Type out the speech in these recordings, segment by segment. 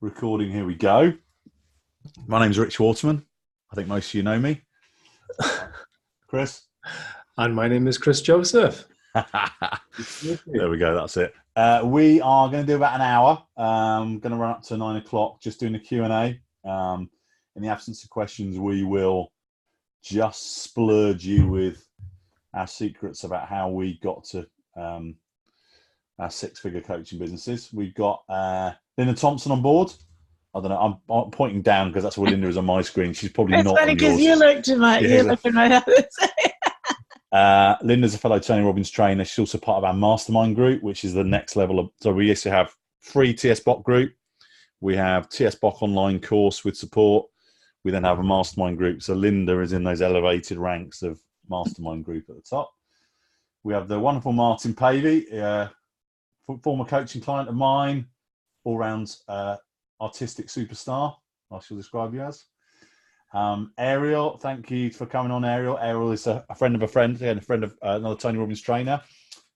Recording, here we go. My name's Rich Waterman. I think most of you know me. Chris? And my name is Chris Joseph. There we go, that's it. We are going to do about an hour. Going to run up to 9 o'clock, just doing a Q&A. In the absence of questions, we will just splurge you with our secrets about how we got to our six-figure coaching businesses. We've got Linda Thompson on board. I don't know. I'm pointing down because that's where Linda is on my screen. She's probably it's not funny on yours. because you looked at my, you looked at my other Linda's a fellow Tony Robbins trainer. She's also part of our mastermind group, which is the next level of. So we used to have free tsboc group. We have tsboc online course with support. We then have a mastermind group. So Linda is in those elevated ranks of mastermind group at the top. We have the wonderful Martin Pavey, former coaching client of mine, all-round artistic superstar, I shall describe you as. Ariel, thank you for coming on, Ariel. Ariel is a friend of a friend, and a friend of another Tony Robbins trainer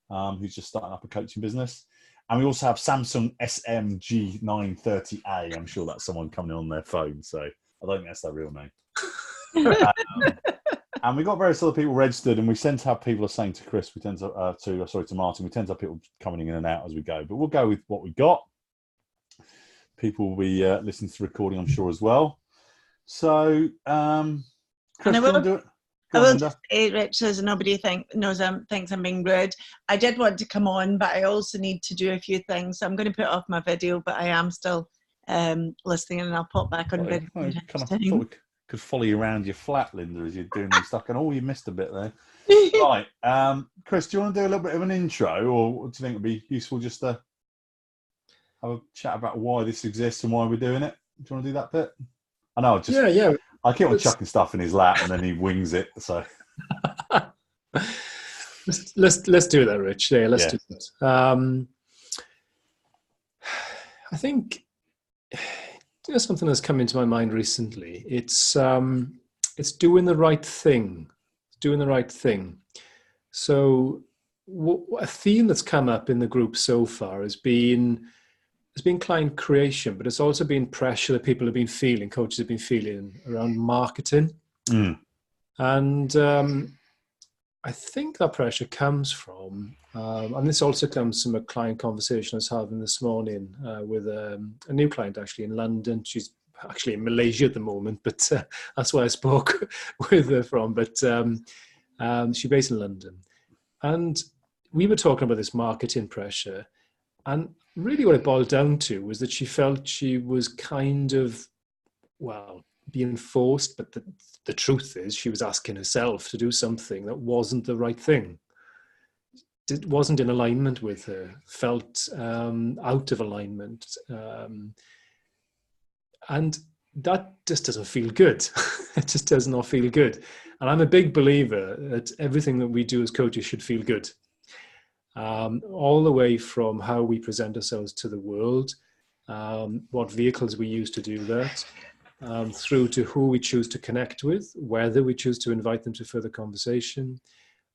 who's just starting up a coaching business. And we also have Samsung SMG930A. I'm sure that's someone coming on their phone, so I don't think that's their real name. And we got various other people registered, and we tend to have people are saying to Chris, we tend to Martin, we tend to have people coming in and out as we go. But we'll go with what we got. People will be listening to the recording, I'm sure, as well. So, Chris, and I will just say, Rich, so nobody thinks I'm being rude. I did want to come on, but I also need to do a few things. So I'm going to put off my video, but I am still listening, and I'll pop back on video. I thought we could follow you around your flat, Linda, as you're doing this stuff. And you missed a bit there. Right, Chris, do you want to do a little bit of an intro, or do you think it'd be useful just to have a chat about why this exists and why we're doing it? Do you want to do that bit? I know, I keep on chucking stuff in his lap and then he wings it. So let's do that, Rich. Yeah, let's do that. I think something that's come into my mind recently. It's doing the right thing. Doing the right thing. So a theme that's come up in the group so far has been client creation, but it's also been pressure that people have been feeling, coaches have been feeling around marketing. And I think that pressure comes from, and this also comes from a client conversation I was having this morning with a new client actually in London. She's actually in Malaysia at the moment, but that's where I spoke with her from. But she's based in London. And we were talking about this marketing pressure. And really what it boiled down to was that she felt she was kind of, being forced, but the truth is she was asking herself to do something that wasn't the right thing. It wasn't in alignment with her, felt out of alignment. And that just doesn't feel good. It just does not feel good. And I'm a big believer that everything that we do as coaches should feel good. All the way from how we present ourselves to the world, what vehicles we use to do that, through to who we choose to connect with, whether we choose to invite them to further conversation,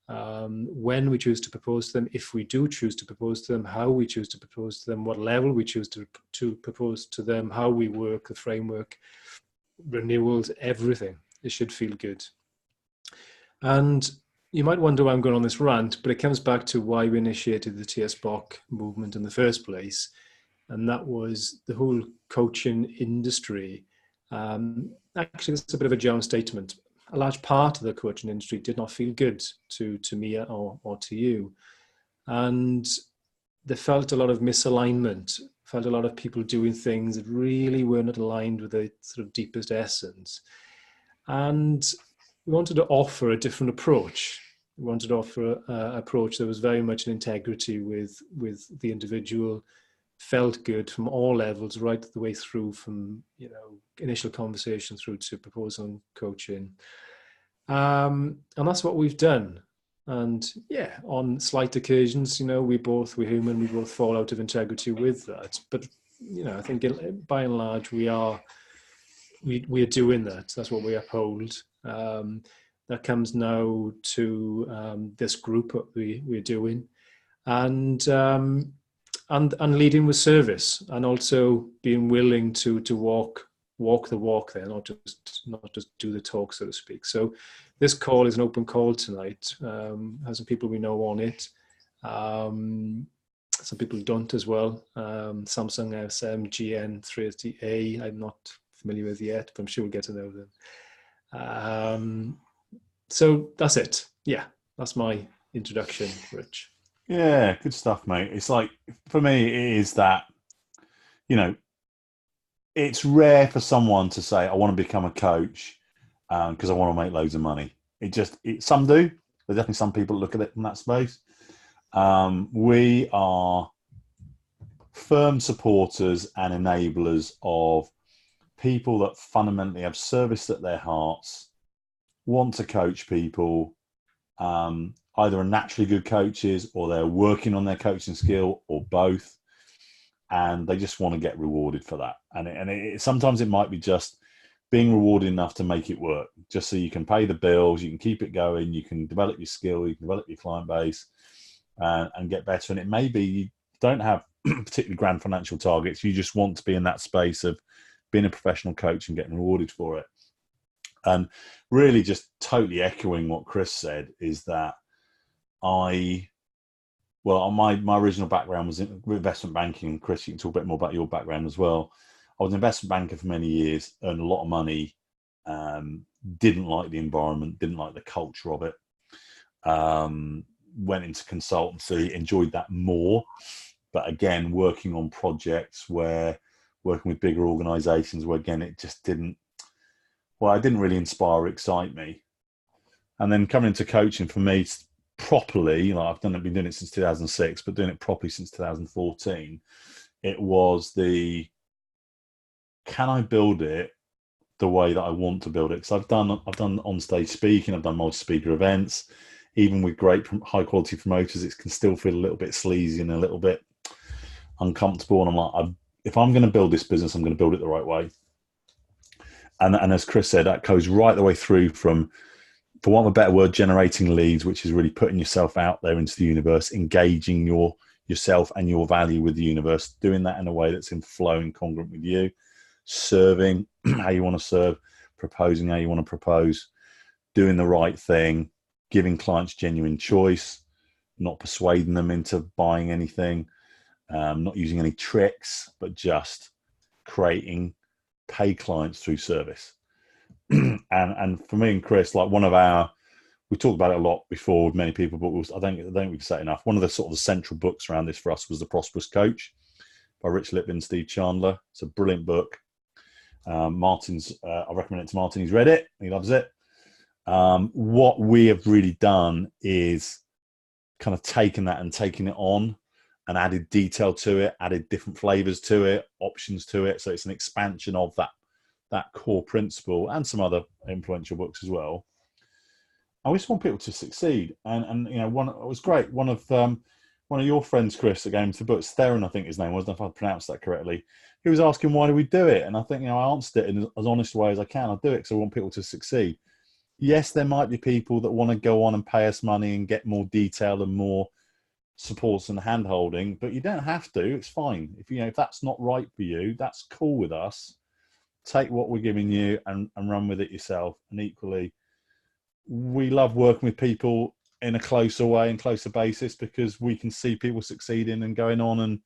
when we choose to propose to them, if we do choose to propose to them, how we choose to propose to them, what level we choose to propose to them, how we work, the framework, renewals, everything. It should feel good. And you might wonder why I'm going on this rant, but it comes back to why we initiated the tsboc movement in the first place. And that was the whole coaching industry. Actually, it's a bit of a general statement. A large part of the coaching industry did not feel good to me or to you. And they felt a lot of misalignment, felt a lot of people doing things that really were not aligned with the sort of deepest essence. And we wanted to offer a different approach. We wanted to offer an approach that was very much in integrity with the individual, felt good from all levels, right the way through from initial conversation through to proposal and coaching. And that's what we've done. And on slight occasions, we're human, we both fall out of integrity with that. But I think by and large we are doing that. That's what we uphold. That comes now to this group that we're doing. And and leading with service, and also being willing to walk the walk there, not just do the talk, so to speak. So this call is an open call tonight. Has some people we know on it. Some people don't as well. Samsung SM GN30A, I'm not familiar with yet, but I'm sure we'll get to know them. So that's it. Yeah, that's my introduction, Rich. Yeah, good stuff, mate. It's like, for me, it is that, you know, it's rare for someone to say, I want to become a coach because I want to make loads of money. Some do. There's definitely some people that look at it from that space. We are firm supporters and enablers of people that fundamentally have service at their hearts, want to coach people, either are naturally good coaches or they're working on their coaching skill or both, and they just want to get rewarded for that. And sometimes it might be just being rewarded enough to make it work, just so you can pay the bills, you can keep it going, you can develop your skill, you can develop your client base, and get better. And it may be you don't have particularly grand financial targets, you just want to be in that space of being a professional coach and getting rewarded for it. And really just totally echoing what Chris said is that my original background was in investment banking. Chris, you can talk a bit more about your background as well. I was an investment banker for many years, earned a lot of money, didn't like the environment, didn't like the culture of it. Went into consultancy, enjoyed that more. But again, working on projects working with bigger organizations where, again, it just didn't really inspire or excite me. And then coming into coaching for me properly, like been doing it since 2006, but doing it properly since 2014, it was can I build it the way that I want to build it? Because I've done on-stage speaking, I've done multi-speaker events, even with great high-quality promoters, it can still feel a little bit sleazy and a little bit uncomfortable. And I'm like, if I'm going to build this business, I'm going to build it the right way. And as Chris said, that goes right the way through from, for want of a better word, generating leads, which is really putting yourself out there into the universe, engaging yourself and your value with the universe, doing that in a way that's in flow and congruent with you, serving how you want to serve, proposing how you want to propose, doing the right thing, giving clients genuine choice, not persuading them into buying anything, not using any tricks, but just creating paid clients through service. and for me and Chris, like we talked about it a lot before with many people, but I don't think we can say it enough. One of the sort of the central books around this for us was The Prosperous Coach by Rich Lippin and Steve Chandler. It's a brilliant book. I recommend it to Martin. He's read it. He loves it. What we have really done is kind of taken that and taken it on and added detail to it, added different flavors to it, options to it. So it's an expansion of that core principle and some other influential books as well. I just want people to succeed. And you know, it was great. One of your friends, Chris, that gave me the book, Theron, I think his name was, if I pronounced that correctly. He was asking, why do we do it? And I think, I answered it in as honest a way as I can. I do it because I want people to succeed. Yes, there might be people that want to go on and pay us money and get more detail and more supports and hand-holding, but you don't have to. It's fine. If that's not right for you, that's cool with us. Take what we're giving you and run with it yourself. And equally, we love working with people in a closer way and closer basis because we can see people succeeding and going on and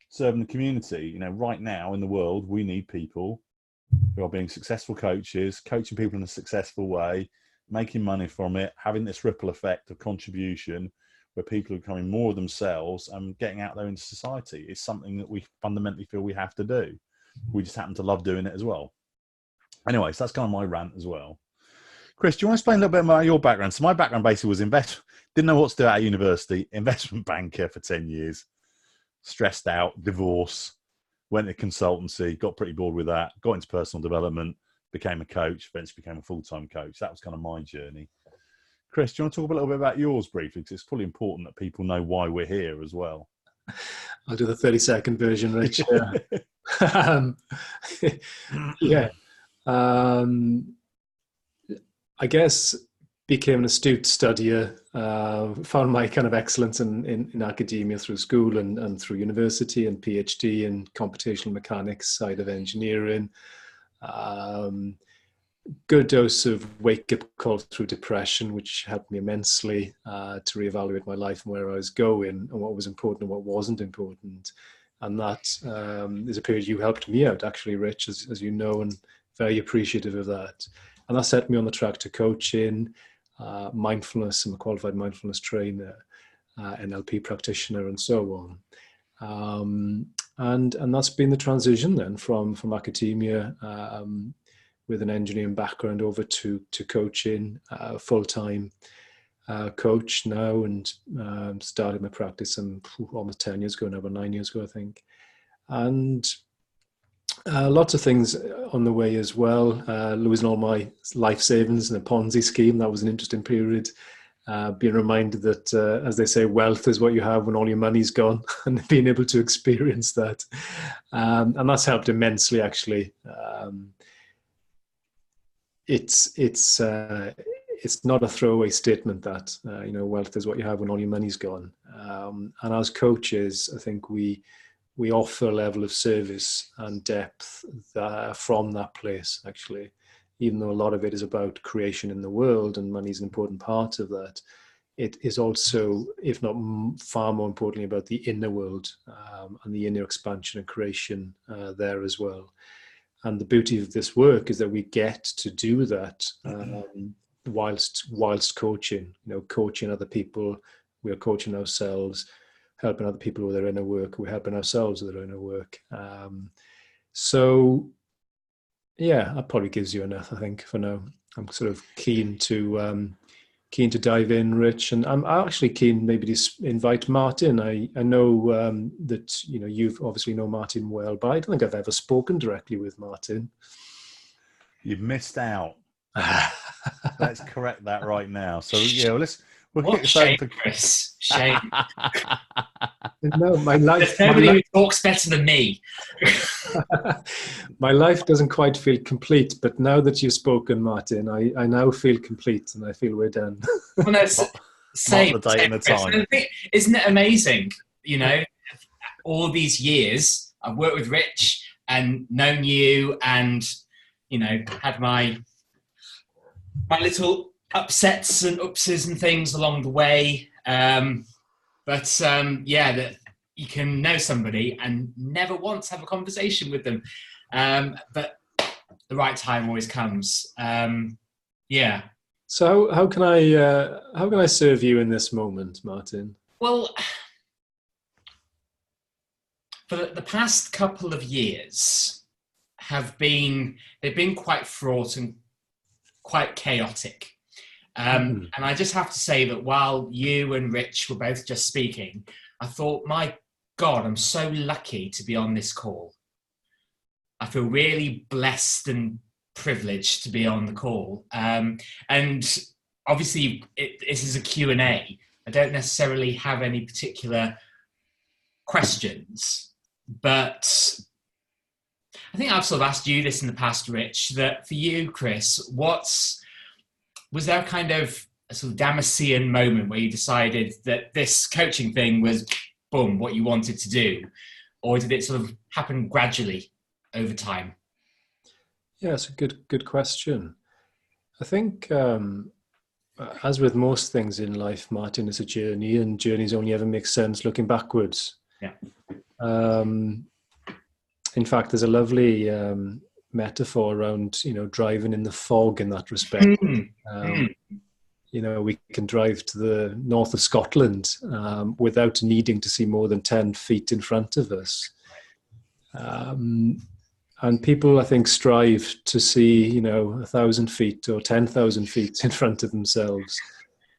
serving the community. Right now in the world, we need people who are being successful coaches, coaching people in a successful way, making money from it, having this ripple effect of contribution where people are becoming more of themselves and getting out there into society. Is something that we fundamentally feel we have to do. We just happen to love doing it as well. Anyway, so that's kind of my rant as well. Chris, do you want to explain a little bit about your background? So my background basically was didn't know what to do at university, investment banker for 10 years, stressed out, divorce, went to consultancy, got pretty bored with that, got into personal development, became a coach, eventually became a full-time coach. That was kind of my journey. Chris, do you want to talk a little bit about yours briefly? Because it's probably important that people know why we're here as well. I'll do the 30-second version, Rich. Yeah. I guess became an astute studier, found my kind of excellence in academia through school and through university, and PhD in computational mechanics side of engineering. Good dose of wake-up call through depression, which helped me immensely to reevaluate my life and where I was going and what was important and what wasn't important. And that is a period you helped me out, actually, Rich, as you know, and very appreciative of that. And that set me on the track to coaching, mindfulness. I'm a qualified mindfulness trainer, NLP practitioner, and so on. And that's been the transition then from academia with an engineering background over to coaching, full-time coach now, and started my practice almost 10 years ago now, about 9 years ago, I think. And lots of things on the way as well. Losing all my life savings in a Ponzi scheme. That was an interesting period. Being reminded that, as they say, wealth is what you have when all your money's gone, and being able to experience that. And that's helped immensely, actually. It's not a throwaway statement that, wealth is what you have when all your money's gone. And as coaches, I think we offer a level of service and depth from that place, actually. Even though a lot of it is about creation in the world, and money is an important part of that, it is also, if not far more importantly, about the inner world and the inner expansion and creation there as well. And the beauty of this work is that we get to do that whilst coaching, coaching other people. We are coaching ourselves, helping other people with their inner work. We're helping ourselves with their inner work. So, yeah, that probably gives you enough, I think, for now. I'm sort of keen to dive in, Rich, and I'm actually keen maybe to invite Martin. I know that you've obviously know Martin well, but I don't think I've ever spoken directly with Martin. You've missed out. Let's correct that right now. So yeah, we'll what shame, Chris? Shame. No, my life. There's nobody who talks better than me. My life doesn't quite feel complete, but now that you've spoken, Martin, I now feel complete, and I feel we're done. Well, no, same. Mark the date and the time. Isn't it amazing? All these years I've worked with Rich and known you, and had my little upsets and upses and things along the way. That you can know somebody and never once have a conversation with them. But the right time always comes. Yeah. So how can I serve you in this moment, Martin? Well, for the past couple of years they've been quite fraught and quite chaotic. And I just have to say that while you and Rich were both just speaking, I thought, my God, I'm so lucky to be on this call. I feel really blessed and privileged to be on the call. And obviously, this is a Q&A. I don't necessarily have any particular questions, but I think I've sort of asked you this in the past, Rich, that for you, Chris, was there kind of a sort of Damascene moment where you decided that this coaching thing was, boom, what you wanted to do? Or did it sort of happen gradually over time? Yeah, it's a good question. I think, as with most things in life, Martin, it's a journey, and journeys only ever make sense looking backwards. Yeah. In fact, there's a lovely metaphor around driving in the fog in that respect. We can drive to the north of Scotland without needing to see more than 10 feet in front of us. And people, I think, strive to see 1,000 feet or 10,000 feet in front of themselves,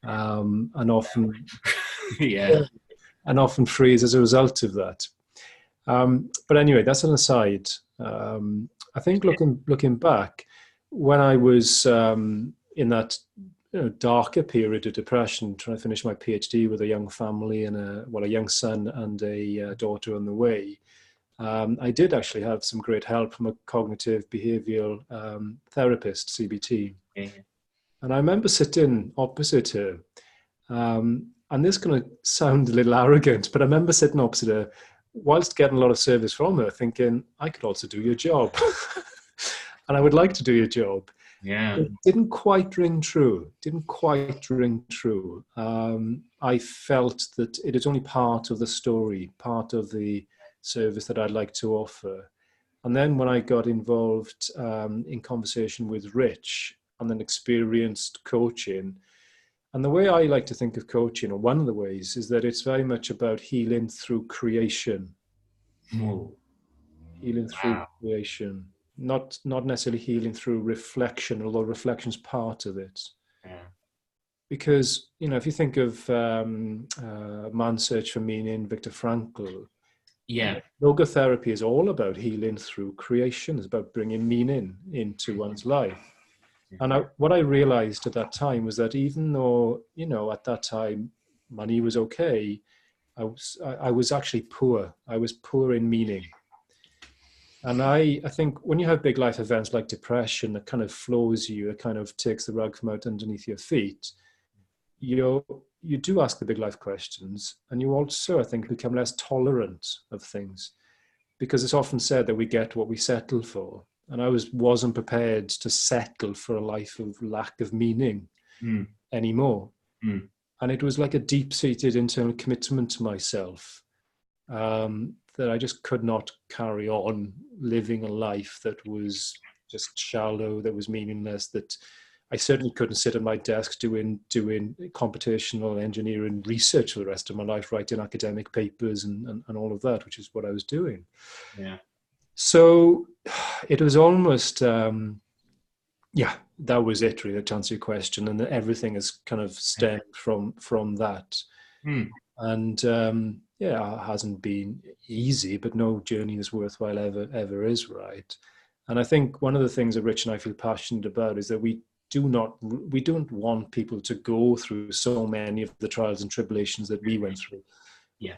and often and often freeze as a result of that. But anyway, that's an aside. I think looking back, when I was in that darker period of depression, trying to finish my PhD with a young family and a young son and a daughter on the way, I did actually have some great help from a cognitive behavioural therapist, CBT. And I remember sitting opposite her. And this is going to sound a little arrogant, but I remember sitting opposite her whilst getting a lot of service from her, thinking, I could also do your job. And I would like to do your job. Yeah. It didn't quite ring true. I felt that it is only part of the story, part of the service that I'd like to offer. And then when I got involved in conversation with Rich and then experienced coaching, and the way I like to think of coaching, or one of the ways, is that it's very much about healing through creation. Ooh. Healing through creation. Not necessarily healing through reflection, although reflection's part of it. Yeah. Because, if you think of Man's Search for Meaning, Viktor Frankl, logotherapy is all about healing through creation. It's about bringing meaning into one's life. And what I realized at that time was that even though, at that time, money was okay, I was actually poor. I was poor in meaning. And I think when you have big life events like depression that kind of floors you, it kind of takes the rug from out underneath your feet, you do ask the big life questions, and you also, I think, become less tolerant of things, because it's often said that we get what we settle for. And I wasn't prepared to settle for a life of lack of meaning anymore. And it was like a deep-seated internal commitment to myself that I just could not carry on living a life that was just shallow, that was meaningless, that I certainly couldn't sit at my desk doing computational engineering research for the rest of my life, writing academic papers and all of that, which is what I was doing. Yeah. So it was almost, that was it really, to answer your question. And everything has kind of stemmed from that. And it hasn't been easy, but no journey is worthwhile ever is, right? And I think one of the things that Rich and I feel passionate about is that we don't want people to go through so many of the trials and tribulations that we went through. Yeah.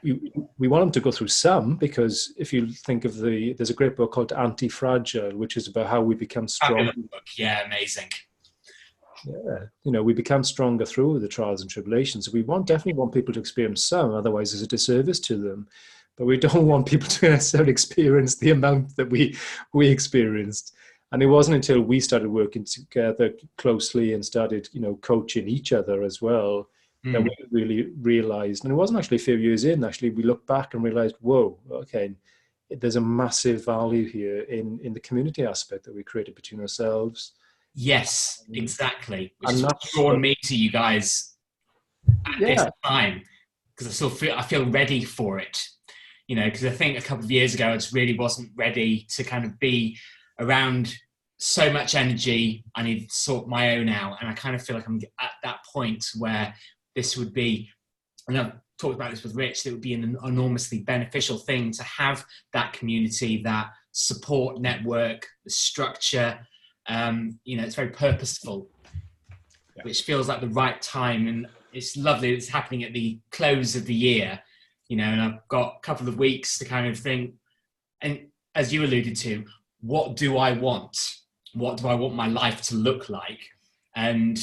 We want them to go through some, because if you think of there's a great book called Anti-Fragile, which is about how we become strong. Yeah, amazing. Yeah, we become stronger through the trials and tribulations. We definitely want people to experience some, otherwise there's a disservice to them. But we don't want people to necessarily experience the amount that we experienced. And it wasn't until we started working together closely and started, coaching each other as well, that we really realized, and it wasn't actually a few years in, actually, we looked back and realized, whoa, okay, there's a massive value here in the community aspect that we created between ourselves. Yes, exactly. Which has drawn me to you guys at this time, because I feel ready for it. Because I think a couple of years ago, I just really wasn't ready to kind of be around so much energy. I need to sort my own out. And I kind of feel like I'm at that point where this would be, and I've talked about this with Rich, that it would be an enormously beneficial thing to have that community, that support network, the structure. It's very purposeful, which feels like the right time. And it's lovely that it's happening at the close of the year, and I've got a couple of weeks to kind of think, and as you alluded to, what do I want? What do I want my life to look like? And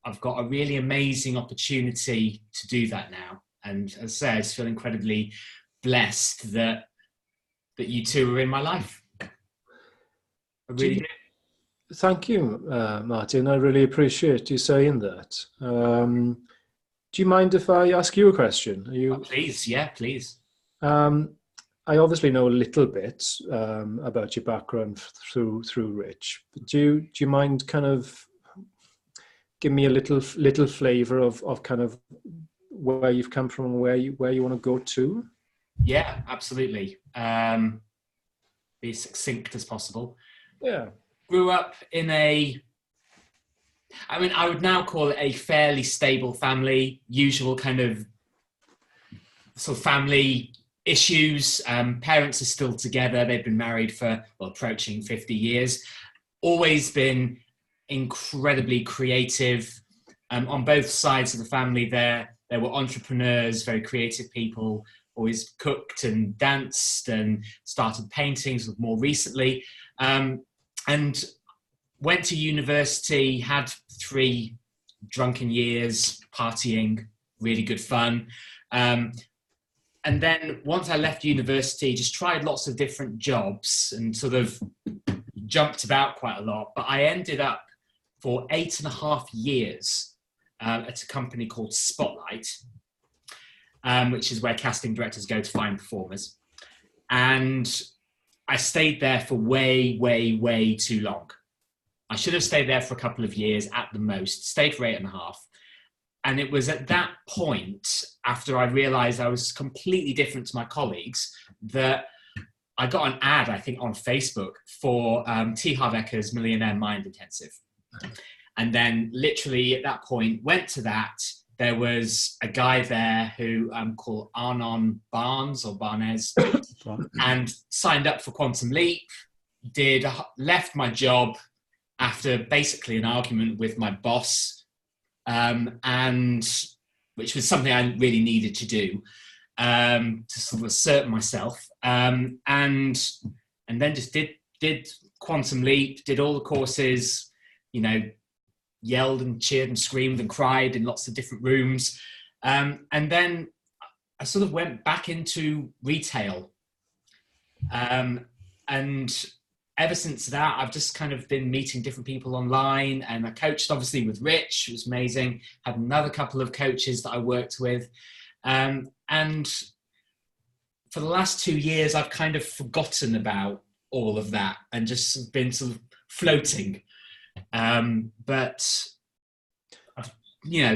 I've got a really amazing opportunity to do that now. And as I say, I just feel incredibly blessed that you two are in my life. I really do. Thank you, Martin. I really appreciate you saying that. Do you mind if I ask you a question? Please, yeah, please. I obviously know a little bit about your background through Rich. But do you mind kind of give me a little flavour of kind of where you've come from and where you want to go to? Yeah, absolutely. Be as succinct as possible. Yeah. Grew up in I would now call it a fairly stable family, usual kind of sort of family issues. Parents are still together. They've been married for, approaching 50 years. Always been incredibly creative. On both sides of the family there were entrepreneurs, very creative people, always cooked and danced and started painting more recently. And went to university, had 3 drunken years, partying, really good fun. And then once I left university, just tried lots of different jobs and sort of jumped about quite a lot. But I ended up for 8.5 years at a company called Spotlight, which is where casting directors go to find performers. And I stayed there for way, way, way too long. I should have stayed there for a couple of years at the most, stayed for 8.5. And it was at that point, after I realized I was completely different to my colleagues, that I got an ad, I think, on Facebook for T. Harv Ekker's Millionaire Mind Intensive. And then literally at that point, went to that. There was a guy there who called Arnon Barnes or Barnes and signed up for Quantum Leap, left my job after basically an argument with my boss, and which was something I really needed to do to sort of assert myself, and then just did Quantum Leap, did all the courses, yelled and cheered and screamed and cried in lots of different rooms, and then I sort of went back into retail, and ever since that, I've just kind of been meeting different people online, and I coached obviously with Rich, it was amazing. Had another couple of coaches that I worked with. And for the last 2 years, I've kind of forgotten about all of that and just been sort of floating. But,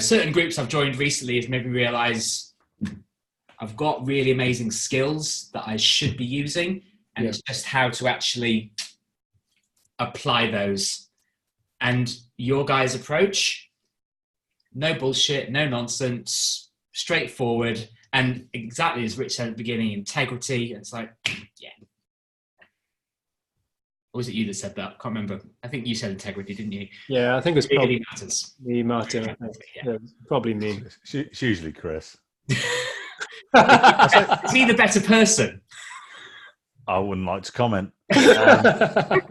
certain groups I've joined recently have made me realize I've got really amazing skills that I should be using, and it's just how to actually apply those. And your guys' approach, no bullshit, no nonsense, straightforward, and exactly as Rich said at the beginning, integrity. It's like, yeah. Or was it you that said that? I can't remember. I think you said integrity, didn't you? Yeah, I think it's probably matters. me, Martin. I think. Yeah, probably me. It's usually Chris. Is he the better person? I wouldn't like to comment. I'm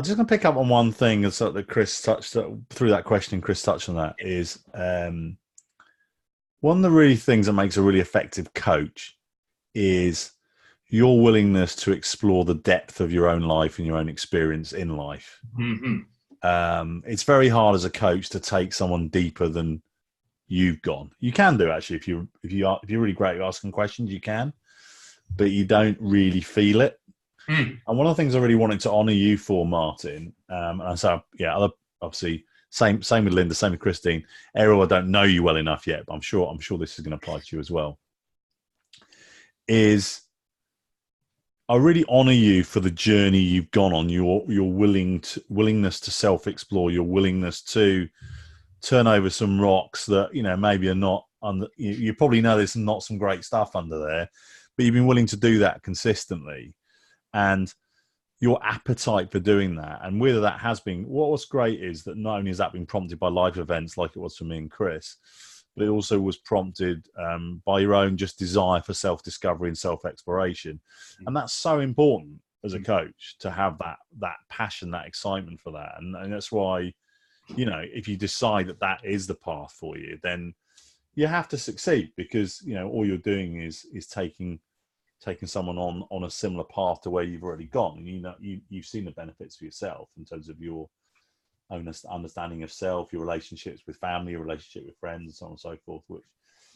just going to pick up on one thing that Chris touched through that question. Chris touched on that is one of the really things that makes a really effective coach is your willingness to explore the depth of your own life and your own experience in life. Mm-hmm. It's very hard as a coach to take someone deeper than you've gone. You can do actually if you're really great at asking questions, you can, but you don't really feel it. And one of the things I really wanted to honour you for, Martin, and so obviously same with Linda, same with Christine. Errol, I don't know you well enough yet, but I'm sure this is going to apply to you as well. Is I really honour you for the journey you've gone on. Your willingness to self-explore, your willingness to turn over some rocks that maybe are not under. You probably know there's not some great stuff under there, but you've been willing to do that consistently. And your appetite for doing that, and whether that has been, what's great is that not only has that been prompted by life events like it was for me and Chris, but it also was prompted by your own just desire for self-discovery and self-exploration. And that's so important as a coach to have that passion, that excitement for that. And that's why, if you decide that is the path for you, then you have to succeed, because, all you're doing is taking someone on a similar path to where you've already gone, and you've seen the benefits for yourself in terms of your own understanding of self, your relationships with family, your relationship with friends, and so on and so forth. Which,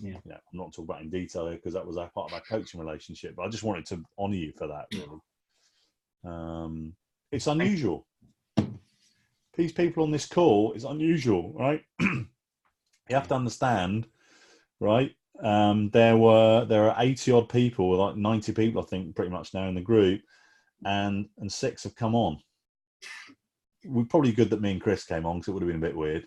I'm not talking about in detail here because that was part of our coaching relationship. But I just wanted to honour you for that. Really, it's unusual. These people on this call is unusual, right? You have to understand, right? There are 80 odd people, like 90 people, I think, pretty much now in the group, and 6 have come on. We're probably good that me and Chris came on, because it would have been a bit weird.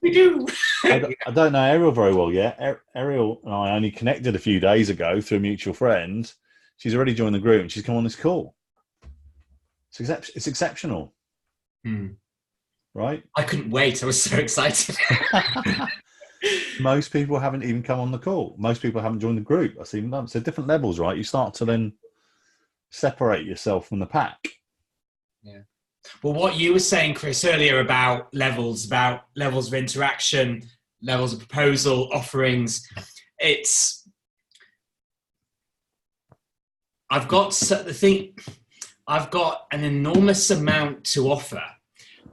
We do. I don't know Ariel very well yet. Ariel and I only connected a few days ago through a mutual friend. She's already joined the group and she's come on this call. It's exceptional. Right? I couldn't wait. I was so excited. Most people haven't even come on the call. Most people haven't joined the group. I've seen them. So different levels, right? You start to then separate yourself from the pack. Yeah. Well, what you were saying, Chris, earlier about levels of interaction, levels of proposal, offerings, I've got an enormous amount to offer,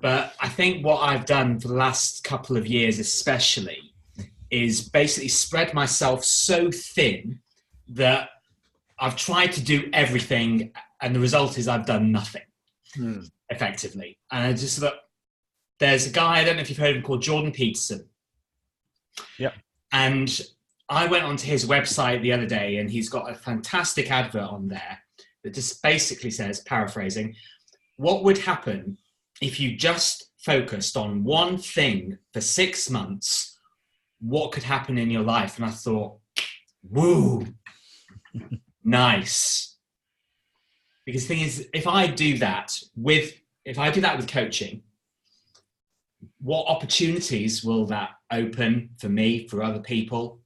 but I think what I've done for the last couple of years especially is basically spread myself so thin that I've tried to do everything, and the result is I've done nothing effectively. And I just thought, there's a guy, I don't know if you've heard of him, called Jordan Peterson. Yeah. And I went onto his website the other day, and he's got a fantastic advert on there that just basically says, paraphrasing, what would happen if you just focused on one thing for 6 months? What could happen in your life? And I thought, woo, nice. Because the thing is, if I do that with coaching, what opportunities will that open for me, for other people?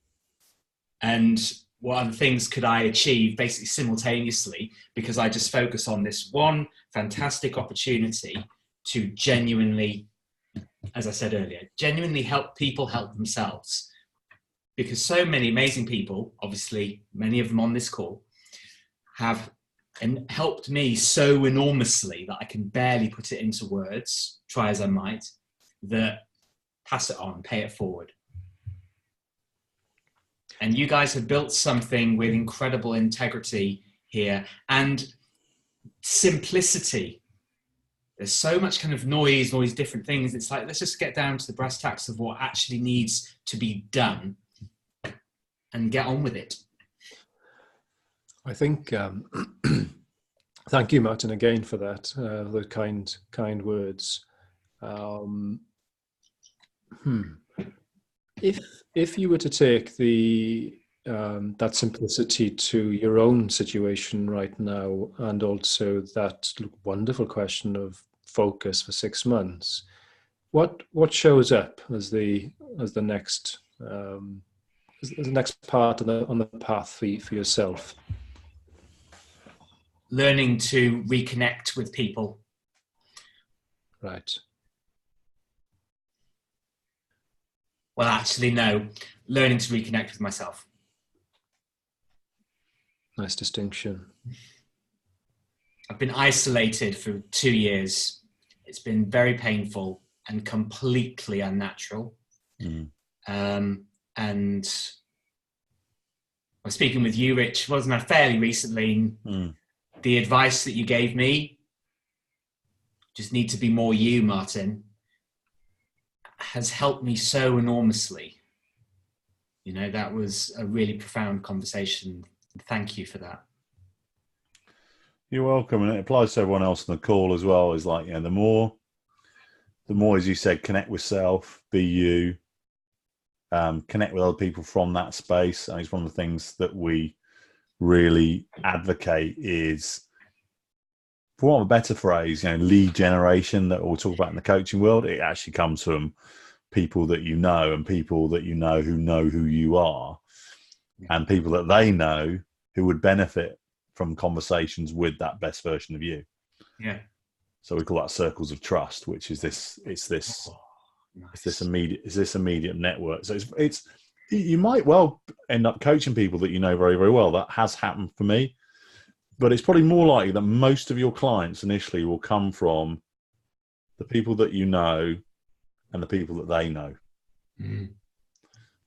And what other things could I achieve basically simultaneously, because I just focus on this one fantastic opportunity to genuinely, as I said earlier, genuinely help people help themselves. Because so many amazing people, obviously many of them on this call, have helped me so enormously that I can barely put it into words, try as I might, that pass it on, pay it forward. And you guys have built something with incredible integrity here and simplicity. There's so much kind of noise, all these different things. It's like, let's just get down to the brass tacks of what actually needs to be done and get on with it. I think, thank you, Martin, again for that, the kind words. If you were to take that simplicity to your own situation right now, and also that wonderful question of focus for 6 months, what shows up as the next part on the path for yourself? Learning to reconnect with people. Right. Well, actually, no. Learning to reconnect with myself. Nice distinction. I've been isolated for 2 years. It's been very painful and completely unnatural. And I was speaking with you, Rich, wasn't I, fairly recently? The advice that you gave me, just need to be more you, Martin, has helped me so enormously. You know, that was a really profound conversation. Thank you for that. You're welcome. And it applies to everyone else on the call as well. Is like, the more, as you said, connect with self, be you, connect with other people from that space. And it's one of the things that we really advocate is, for want of a better phrase, lead generation that we'll talk about in the coaching world. It actually comes from people that you know, and people that you know who you are, and people that they know who would benefit from conversations with that best version of you. Yeah. So we call that circles of trust, which is this. It's this immediate network. So it's you might well end up coaching people that you know very, very well. That has happened for me. But it's probably more likely that most of your clients initially will come from the people that you know and the people that they know.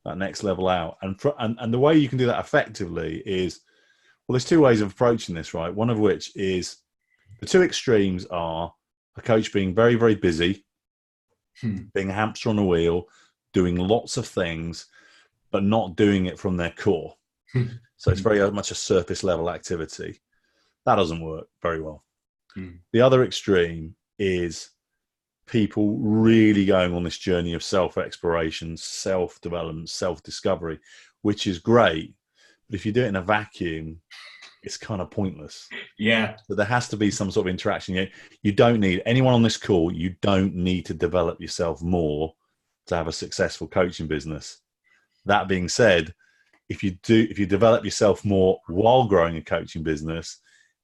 That next level out. And the way you can do that effectively is, well, there's 2 ways of approaching this, right? One of which is, the 2 extremes are a coach being very, very busy, being a hamster on a wheel, doing lots of things, but not doing it from their core. So it's very much a surface level activity. That doesn't work very well. The other extreme is people really going on this journey of self-exploration, self-development, self-discovery, which is great. But if you do it in a vacuum, it's kind of pointless. Yeah. So there has to be some sort of interaction. You don't need anyone on this call. You don't need to develop yourself more to have a successful coaching business. That being said, if you develop yourself more while growing a coaching business,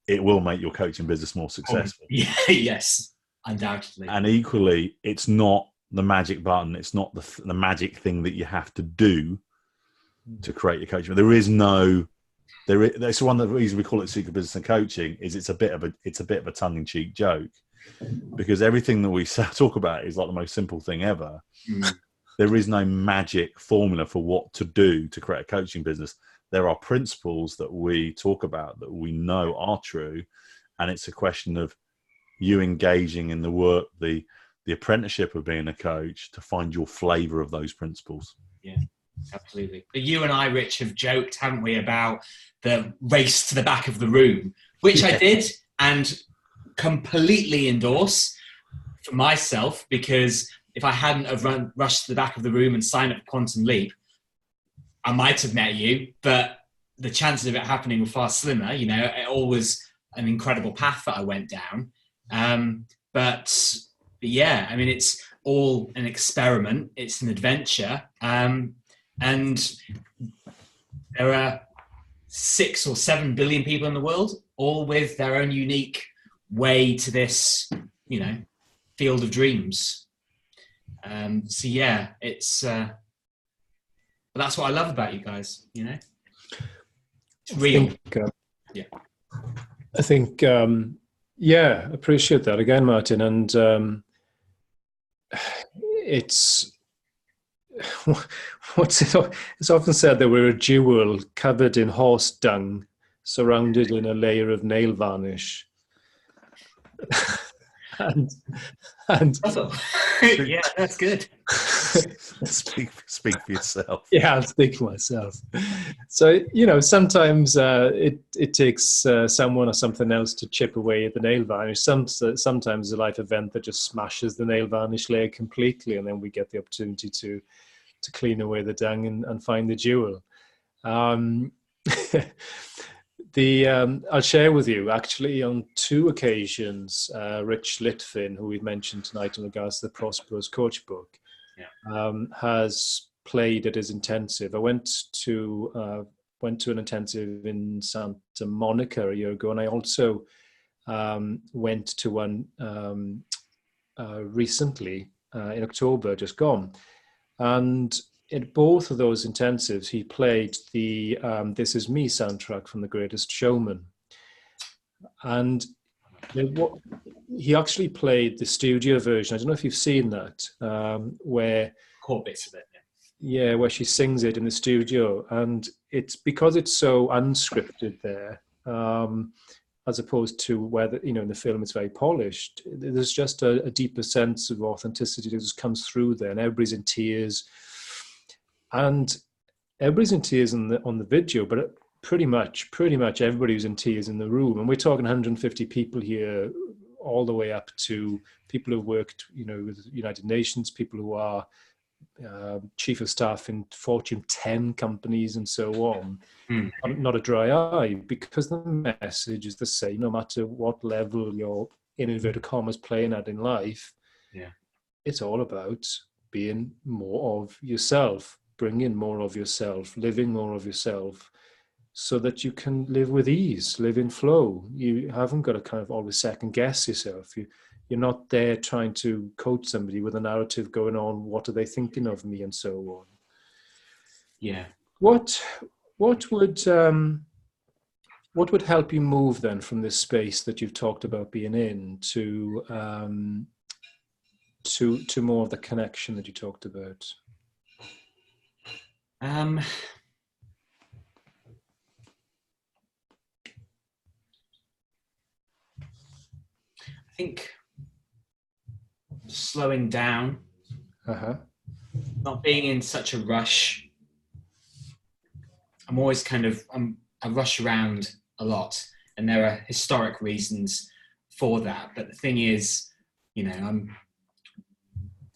it will make your coaching business more successful. Yes, Undoubtedly. And equally, it's not the magic button. It's not the magic thing that you have to do to create your coaching. There is no. That's one of the reasons we call it Secret Business and Coaching. Is it's a bit of a tongue-in-cheek joke, because everything that we talk about is like the most simple thing ever. There is no magic formula for what to do to create a coaching business. There are principles that we talk about that we know are true, and it's a question of you engaging in the work, the apprenticeship of being a coach, to find your flavor of those principles. Yeah, absolutely. But you and I, Rich, have joked, haven't we, about the race to the back of the room, which I did and completely endorse for myself, because if I hadn't have rushed to the back of the room and signed up for Quantum Leap, I might have met you, but the chances of it happening were far slimmer. You know, it all was an incredible path that I went down. But yeah, I mean, it's all an experiment. It's an adventure. And there are 6 or 7 billion people in the world, all with their own unique way to this, you know, field of dreams. So yeah, it's, but that's what I love about you guys, you know, it's real. I think, yeah, appreciate that again, Martin. And it's it's often said that we're a jewel covered in horse dung, surrounded in a layer of nail varnish. and Yeah, that's good. Speak for yourself. Yeah, I'll speak for myself. So, you know, sometimes it takes someone or something else to chip away at the nail varnish. Sometimes a life event that just smashes the nail varnish layer completely, and then we get the opportunity to clean away the dung and find the jewel. I'll share with you, actually, on 2 occasions, Rich Litvin, who we've mentioned tonight in regards to the Prosperous Coach book, has played at his intensive. I went to an intensive in Santa Monica a year ago, and I also went to one recently in October, just gone. And in both of those intensives, he played the This Is Me soundtrack from The Greatest Showman. And he actually played the studio version. I don't know if you've seen that, where... Core bits of it. Yeah, where she sings it in the studio. And it's because it's so unscripted there, as opposed to where, in the film it's very polished. There's just a deeper sense of authenticity that just comes through there, and everybody's in tears. And everybody's in tears on the video, but pretty much everybody was in tears in the room. And we're talking 150 people here, all the way up to people who've worked, with the United Nations, people who are chief of staff in Fortune 10 companies and so on. Not a dry eye, because the message is the same, no matter what level you're, in inverted commas, playing at in life. Yeah, it's all about being more of yourself, bringing more of yourself, living more of yourself, so that you can live with ease, live in flow. You haven't got to kind of always second guess yourself. You're not there trying to coach somebody with a narrative going on, what are they thinking of me, and so on. Yeah. What would help you move then from this space that you've talked about being in to more of the connection that you talked about? I think slowing down, not being in such a rush. I'm always I rush around a lot, and there are historic reasons for that. But the thing is, I'm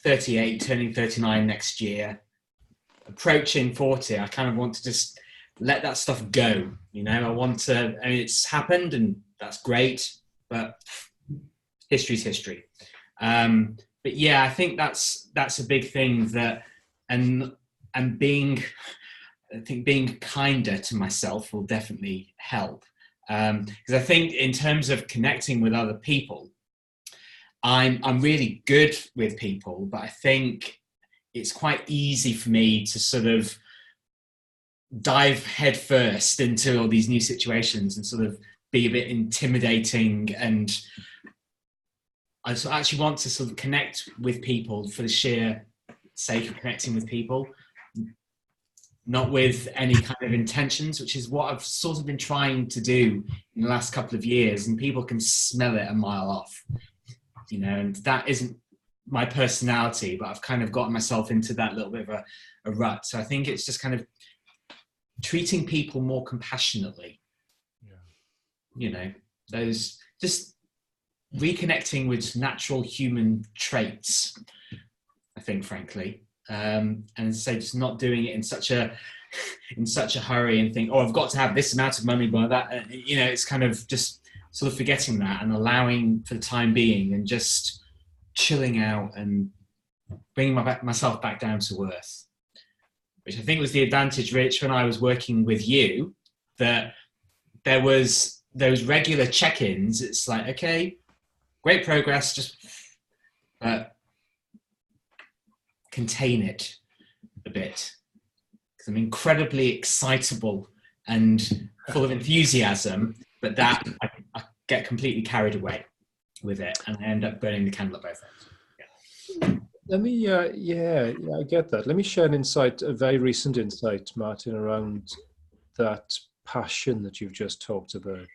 38, turning 39 next year, approaching 40. I kind of want to just let that stuff go. It's happened, and that's great, but history's history. But yeah, I think that's a big thing, that, and being kinder to myself will definitely help. Because I think in terms of connecting with other people, I'm really good with people, but I think it's quite easy for me to sort of dive headfirst into all these new situations and sort of be a bit intimidating. And I actually want to sort of connect with people for the sheer sake of connecting with people, not with any kind of intentions, which is what I've sort of been trying to do in the last couple of years. And people can smell it a mile off, you know, and that isn't my personality, but I've kind of gotten myself into that little bit of a rut. So I think it's just kind of treating people more compassionately. Yeah. You know, those just reconnecting with natural human traits, I think, frankly. And so just not doing it in such a hurry and think, oh, I've got to have this amount of money by that. You know, it's kind of just sort of forgetting that and allowing for the time being and just chilling out and bringing myself back down to earth, which I think was the advantage, Rich, when I was working with you, that there was those regular check-ins. It's like, okay, great progress, just contain it a bit. Because I'm incredibly excitable and full of enthusiasm, but that I get completely carried away with it, and I end up burning the candle at both ends. Yeah. Let me, I get that. Let me share an insight, a very recent insight, Martin, around that passion that you've just talked about.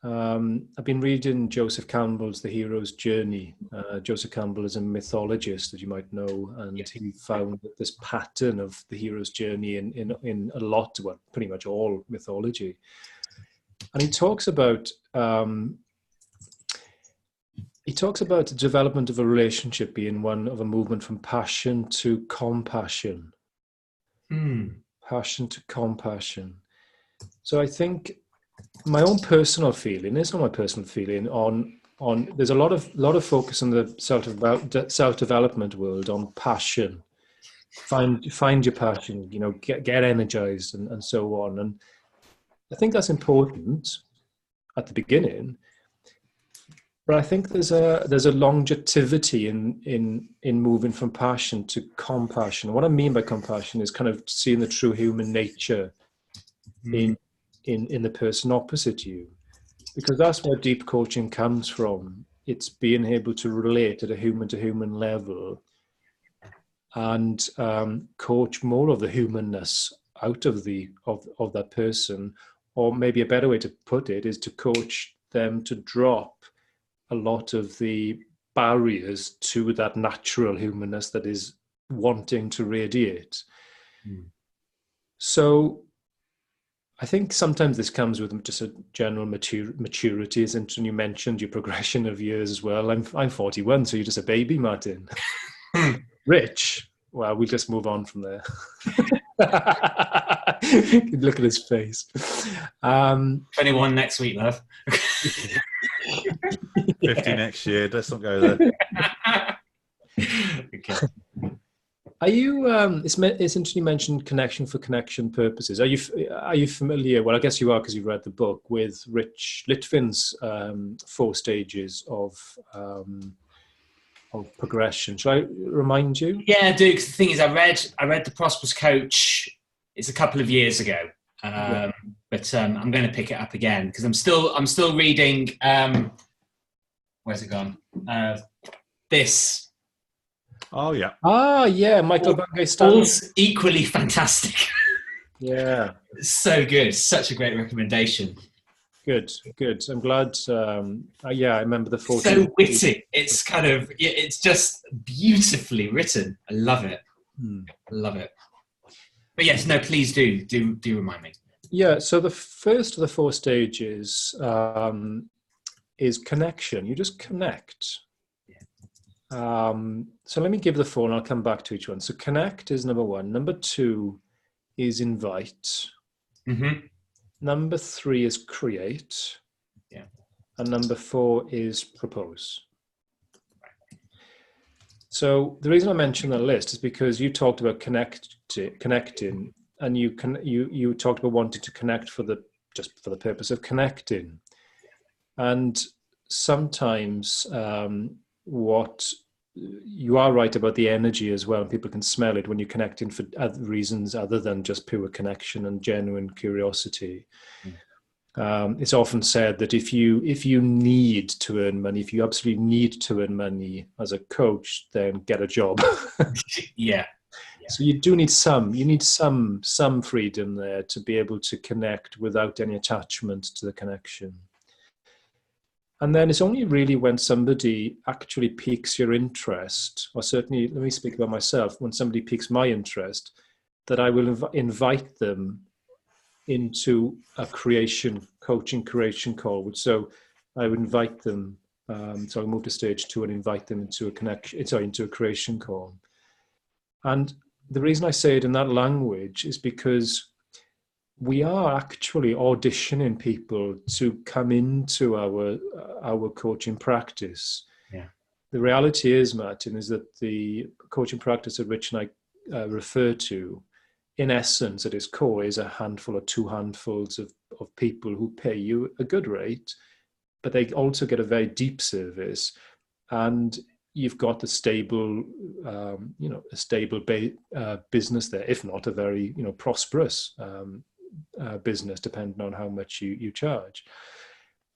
I've been reading Joseph Campbell's The Hero's Journey. Joseph Campbell is a mythologist, as you might know, and he found that this pattern of the hero's journey in a lot, well, pretty much all mythology. And he talks about the development of a relationship being one of a movement from passion to compassion. Passion to compassion. So I think my own personal feeling, it's not my personal feeling, on there's a lot of focus in the self-development world on passion. Find your passion, you know, get energized and so on. And I think that's important at the beginning. But I think there's a longevity in moving from passion to compassion. What I mean by compassion is kind of seeing the true human nature in the person opposite you, because that's where deep coaching comes from. It's being able to relate at a human-to-human level and coach more of the humanness out of that person, or maybe a better way to put it is to coach them to drop a lot of the barriers to that natural humanness that is wanting to radiate. So I think sometimes this comes with just a general maturity, and you mentioned your progression of years as well. I'm 41, so you're just a baby, Martin. Rich, well, we'll just move on from there. Look at his face. 21 next week, love. 50 next year. Let's not go there. Okay. Are you? It's interesting you mentioned connection for connection purposes. Are you familiar? Well, I guess you are because you've read the book, with Rich Litvin's 4 stages of progression. Shall I remind you? Yeah, Duke. The thing is, I read The Prosperous Coach. It's a couple of years ago, but I'm going to pick it up again because I'm still reading. Where's it gone? This. Oh yeah. Yeah, Michael Bungay. All's equally fantastic. Yeah. So good. Such a great recommendation. Good. I'm glad. I remember the 14th. So witty. It's kind of, it's just beautifully written. I love it. I love it. But yes, no, please do remind me. Yeah. So the first of the 4 stages is connection. You just connect. So let me give the 4 and I'll come back to each one. So connect is number 1. Number 2 is invite. Number 3 is create. Yeah. And number 4 is propose. So the reason I mentioned that list is because you talked about connecting, and you talked about wanting to connect for the purpose of connecting. And sometimes what you are right about the energy as well. People can smell it when you're connecting for other reasons other than just pure connection and genuine curiosity. It's often said that if you need to earn money, if you absolutely need to earn money as a coach, then get a job. Yeah. So you do need some freedom there to be able to connect without any attachment to the connection. And then it's only really when somebody actually piques your interest, or certainly, let me speak about myself, when somebody piques my interest, that I will invite them into a coaching creation call. So I would invite them, so I move to stage 2 and invite them into into a creation call. And the reason I say it in that language is because we are actually auditioning people to come into our coaching practice. Yeah. The reality is, Martin, is that the coaching practice that Rich and I refer to, in essence, at its core, is a handful or 2 handfuls of people who pay you a good rate, but they also get a very deep service, and you've got a stable, business there, if not a very, prosperous business, depending on how much you charge.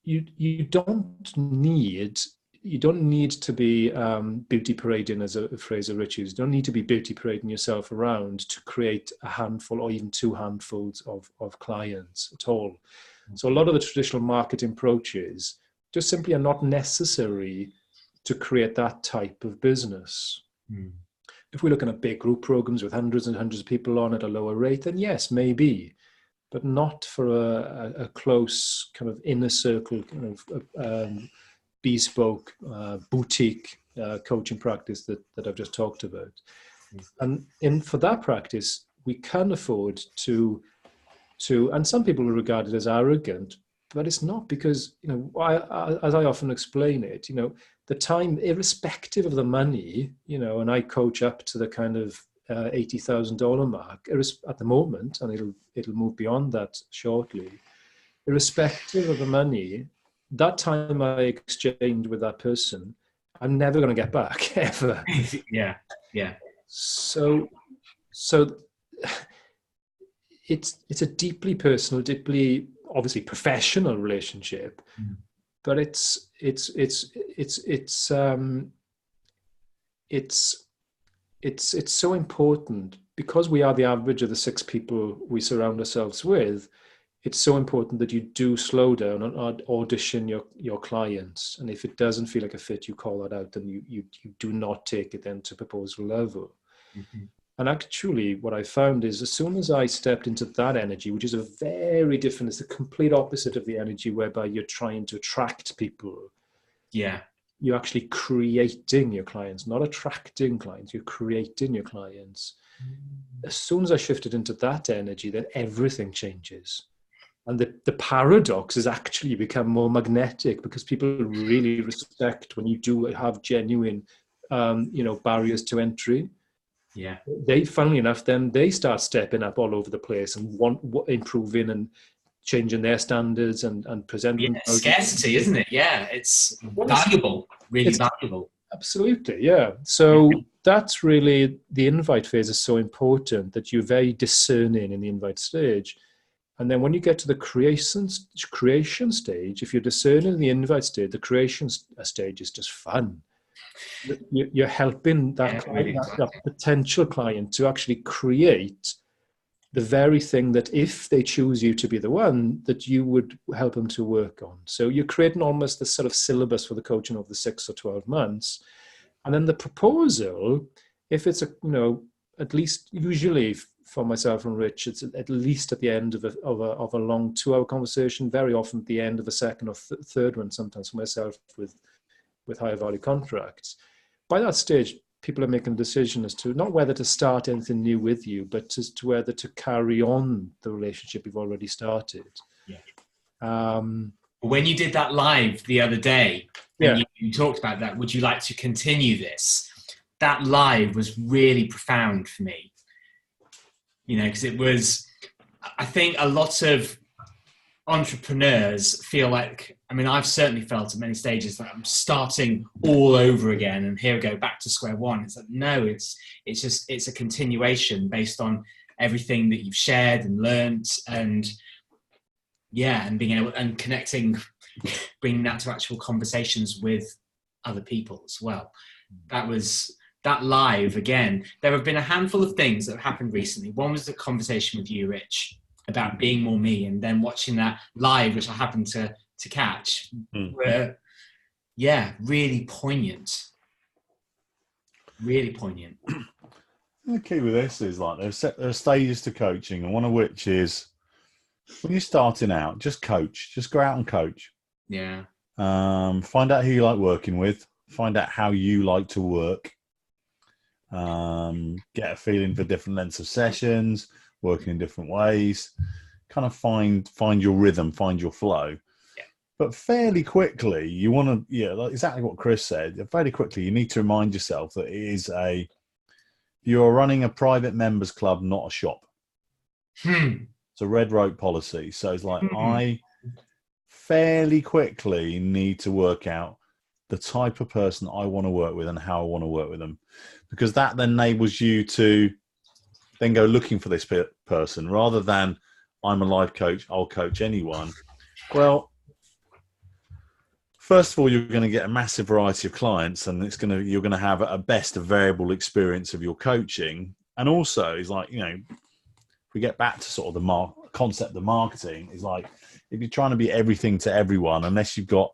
You don't need to be beauty parading, as a phrase of Rich's. You don't need to be beauty parading yourself around to create a handful or even 2 handfuls of clients at all. So a lot of the traditional marketing approaches just simply are not necessary to create that type of business. If we're looking at big group programs with hundreds and hundreds of people on at a lower rate, then yes, maybe, but not for a close kind of inner circle kind of bespoke boutique coaching practice that I've just talked about. And for that practice, we can afford to, and some people will regard it as arrogant, but it's not, because, as I often explain it, the time, irrespective of the money, and I coach up to the kind of $80,000 mark at the moment, and it'll move beyond that shortly. Irrespective of the money, that time I exchanged with that person, I'm never going to get back ever. Yeah. So it's a deeply personal, deeply obviously professional relationship, but it's so important, because we are the average of the 6 people we surround ourselves with. It's so important that you do slow down and audition your clients. And if it doesn't feel like a fit, you call that out, and you do not take it then to proposal level. And actually what I found is, as soon as I stepped into that energy, which is it's the complete opposite of the energy whereby you're trying to attract people. Yeah. You're actually creating your clients, not attracting clients. You're creating your clients. As soon as I shifted into that energy, then everything changes. And the paradox is actually you become more magnetic, because people really respect when you do have genuine, barriers to entry. Yeah. They, funnily enough, then they start stepping up all over the place and improving and changing their standards and presenting. Yeah, scarcity, isn't it? Yeah, it's valuable, really valuable. Absolutely, yeah. So that's really, the invite phase is so important, that you're very discerning in the invite stage. And then when you get to the creation stage, if you're discerning in the invite stage, the creation stage is just fun. You're helping that potential client to actually create the very thing that, if they choose you to be the one, that you would help them to work on. So you're creating almost this sort of syllabus for the coaching over the 6 or 12 months. And then the proposal, if it's at least, usually for myself and Rich, it's at least at the end of a long 2-hour conversation, very often at the end of a second or third one, sometimes for myself with higher value contracts. By that stage, people are making a decision as to not whether to start anything new with you, but as to whether to carry on the relationship you've already started. Yeah. When you did that live the other day, and you talked about that, would you like to continue this? That live was really profound for me. Because it was, I think a lot of entrepreneurs feel like, I mean, I've certainly felt at many stages that I'm starting all over again, and here we go back to square one. It's like, no, it's a continuation based on everything that you've shared and learned, and and being able and connecting, bringing that to actual conversations with other people as well. That live, again, there have been a handful of things that have happened recently. One was the conversation with you, Rich, about being more me, and then watching that live, which I happened to catch, were, really poignant. Really poignant. The key with this is like there are stages to coaching, and one of which is when you're starting out, just coach. Just go out and coach. Yeah. Find out who you like working with. Find out how you like to work. Get a feeling for different lengths of sessions, working in different ways. Kind of find your rhythm, find your flow. Yeah. But fairly quickly, you want to, like exactly what Chris said. Fairly quickly, you need to remind yourself that you're running a private members club, not a shop. It's a red rope policy. So it's like I fairly quickly need to work out the type of person I want to work with and how I want to work with them, because that then enables you to then go looking for this person rather than I'm a life coach, I'll coach anyone. Well, first of all, you're going to get a massive variety of clients, and you're going to have a best of variable experience of your coaching. And also, it's like, if we get back to sort of the concept of marketing, is like if you're trying to be everything to everyone, unless you've got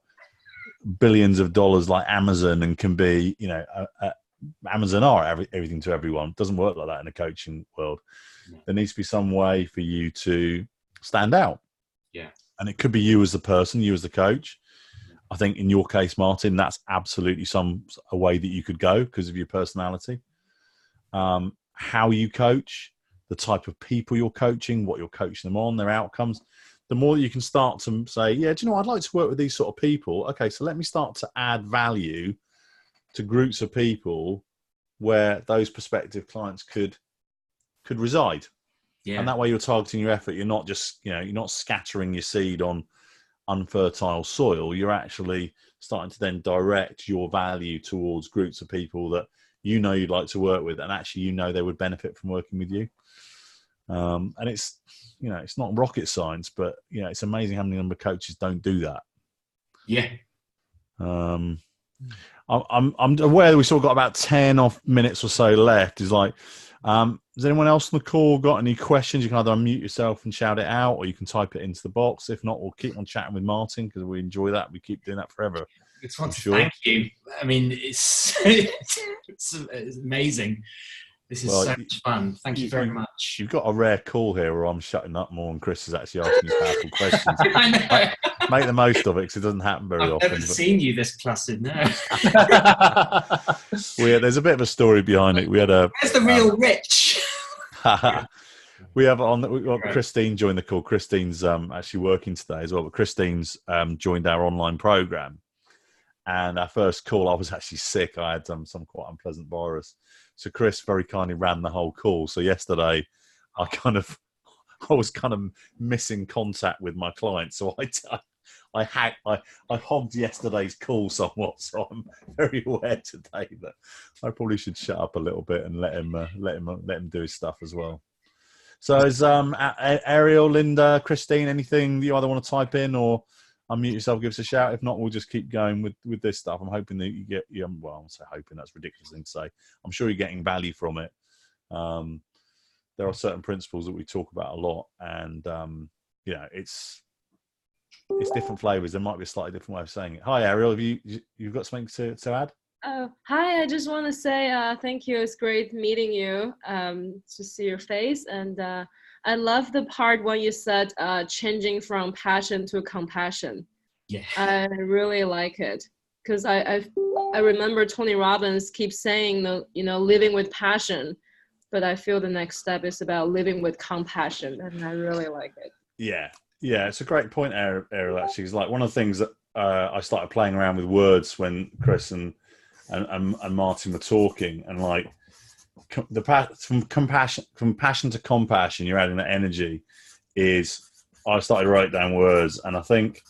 billions of dollars like Amazon and can be, Amazon are everything to everyone. It doesn't work like that in the coaching world. There needs to be some way for you to stand out. Yeah. And it could be you as the person, you as the coach. I think in your case, Martin, that's absolutely a way that you could go because of your personality. How you coach, the type of people you're coaching, what you're coaching them on, their outcomes. The more that you can start to say, do you know, I'd like to work with these sort of people. Okay, so let me start to add value to groups of people where those prospective clients could reside. Yeah. And that way you're targeting your effort. You're not just, you're not scattering your seed on unfertile soil. You're actually starting to then direct your value towards groups of people that you'd like to work with, and actually they would benefit from working with you. And it's, it's not rocket science, but it's amazing how many number of coaches don't do that. Yeah. I'm aware that we still got about 10 minutes or so left. Is like, has anyone else on the call got any questions? You can either unmute yourself and shout it out, or you can type it into the box. If not, we'll keep on chatting with Martin because we enjoy that. We keep doing that forever. I just want to thank you. I mean, it's amazing. This is so much fun. Thank you very much. You've got a rare call here where I'm shutting up more and Chris is actually asking you powerful questions. I know. Make the most of it because it doesn't happen very often. I've never seen you this flustered, no. There's a bit of a story behind it. Where's the real Rich? We've got Christine joined the call. Christine's actually working today as well, but Christine's joined our online program. And our first call, I was actually sick. I had some quite unpleasant virus. So Chris very kindly ran the whole call. So yesterday, I was kind of missing contact with my client. So I hogged yesterday's call somewhat. So I'm very aware today that I probably should shut up a little bit and let him do his stuff as well. So is Ariel, Linda, Christine, anything you either want to type in or unmute yourself, give us a shout. If not, we'll just keep going with this stuff. I'm hoping that you get, well, I'm say hoping, that's a ridiculous thing to say. I'm sure you're getting value from it. There are certain principles that we talk about a lot, and it's different flavors. There might be a slightly different way of saying it. Hi, Ariel, have you've got something to add? Oh, hi. I just want to say thank you. It's great meeting you, to see your face. And I love the part when you said changing from passion to compassion. Yeah. I really like it because I remember Tony Robbins keeps saying, living with passion, but I feel the next step is about living with compassion, and I really like it. Yeah. Yeah, it's a great point, Ariel, actually. It's like one of the things that I started playing around with words when Chris and Martin were talking, and like from passion to compassion, you're adding that energy is I started writing down words, and I think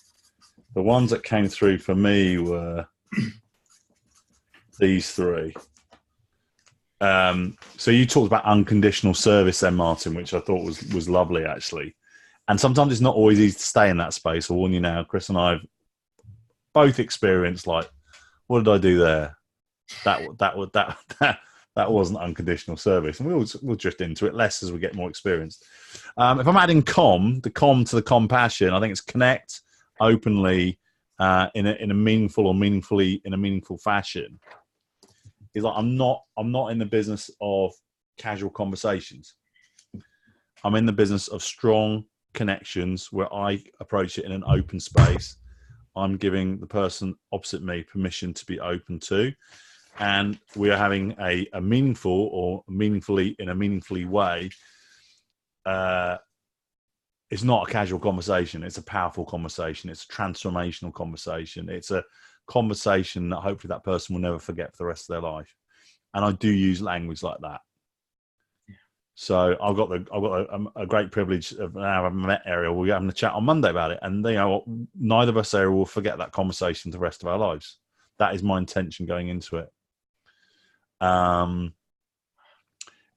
the ones that came through for me were these three. So you talked about unconditional service then, Martin, which I thought was lovely, actually. And sometimes it's not always easy to stay in that space. I'll warn you now, Chris and I have both experienced, like, what did I do there? That wasn't unconditional service. And we'll drift into it less as we get more experienced. If I'm adding the com to the compassion, I think it's connect openly in a meaningful fashion. Is like I'm not in the business of casual conversations. I'm in the business of strong connections where I approach it in an open space. I'm giving the person opposite me permission to be open to, and we are having a meaningful or meaningfully way. It's not a casual conversation. It's a powerful conversation. It's a transformational conversation. It's a conversation that hopefully that person will never forget for the rest of their life. And I do use language like that. So I've got a great privilege of now I've met Ariel. We're having a chat on Monday about it, and neither of us will forget that conversation the rest of our lives. That is my intention going into it. If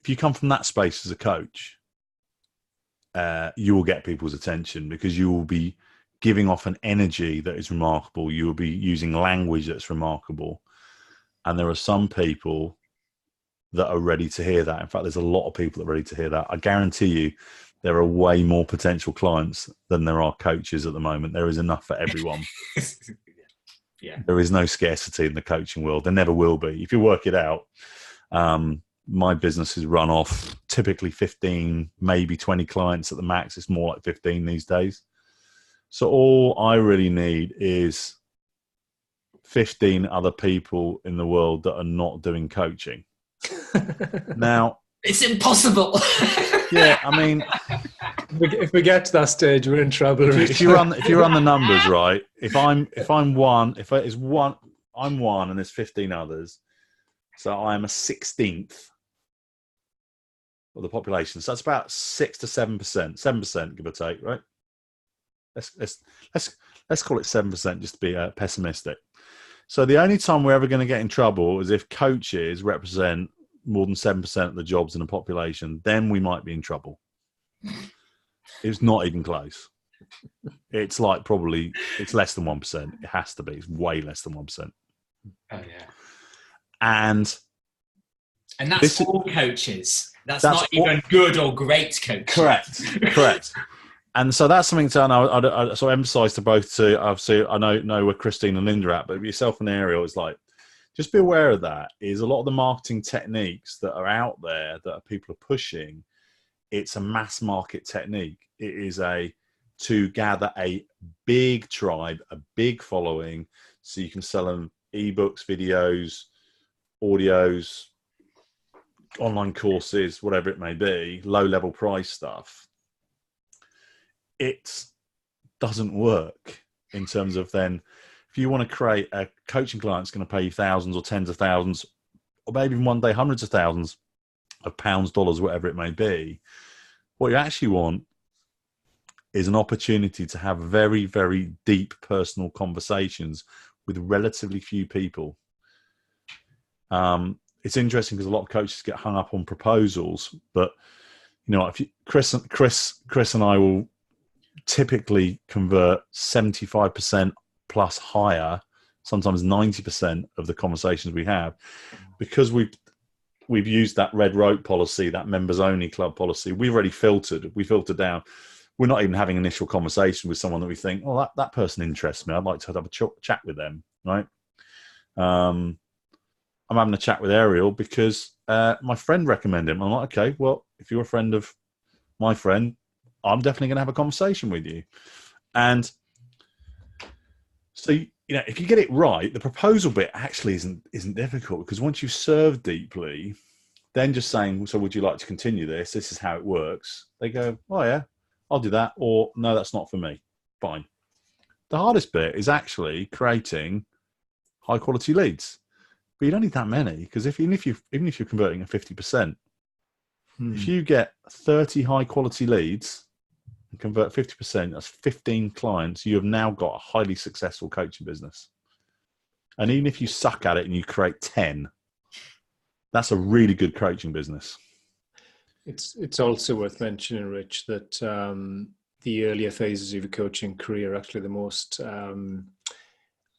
you come from that space as a coach, you will get people's attention because you will be giving off an energy that is remarkable. You will be using language that's remarkable. And there are some people that are ready to hear that. In fact, there's a lot of people that are ready to hear that. I guarantee you there are way more potential clients than there are coaches at the moment. There is enough for everyone. Yeah. There is no scarcity in the coaching world. There never will be. If you work it out, my business is run off typically 15, maybe 20 clients at the max. It's more like 15 these days. So all I really need is 15 other people in the world that are not doing coaching. Now, it's impossible. Yeah, I mean, if we get to that stage, we're in trouble. If you run the numbers right, I'm one, and there's 15 others, so I'm a 16th of the population. So that's about 6 to 7%, 7% give or take, right? Let's call it 7% just to be pessimistic. So the only time we're ever going to get in trouble is if coaches represent more than 7% of the jobs in the population. Then we might be in trouble. It's not even close. It's like it's less than 1%. It has to be. It's way less than 1%. Oh yeah. And that's all coaches. That's not even good or great coaches. Correct. And so that's something to I sort of emphasise to both. Obviously, I know where Christine and Linda are at, but yourself and Ariel is like, just be aware of that. Is a lot of the marketing techniques that are out there that people are pushing. It's a mass market technique. It is to gather a big tribe, a big following, so you can sell them ebooks, videos, audios, online courses, whatever it may be, low-level price stuff. It doesn't work in terms of then, if you want to create a coaching client that's going to pay you thousands or tens of thousands, or maybe even one day hundreds of thousands of pounds, dollars, whatever it may be, what you actually want is an opportunity to have very, very deep personal conversations with relatively few people. It's interesting because a lot of coaches get hung up on proposals, but if Chris and I will typically convert 75% plus higher, sometimes 90% of the conversations we have, because we've used that red rope policy, that members only club policy. We've already filtered down. We're not even having initial conversation with someone that we think, oh, that person interests me. I'd like to have a chat with them, right? I'm having a chat with Ariel because my friend recommended him. I'm like, okay, well, if you're a friend of my friend, I'm definitely going to have a conversation with you. And so, if you get it right, the proposal bit actually isn't difficult, because once you've served deeply, then just saying, so would you like to continue this? This is how it works. They go, oh yeah, I'll do that. Or no, that's not for me. Fine. The hardest bit is actually creating high quality leads. But you don't need that many, because even if you're converting at 50%, if you get 30 high quality leads and convert 50%, that's 15 clients. You have now got a highly successful coaching business. And even if you suck at it and you create 10, that's a really good coaching business. It's also worth mentioning, Rich, that the earlier phases of your coaching career are actually the most, I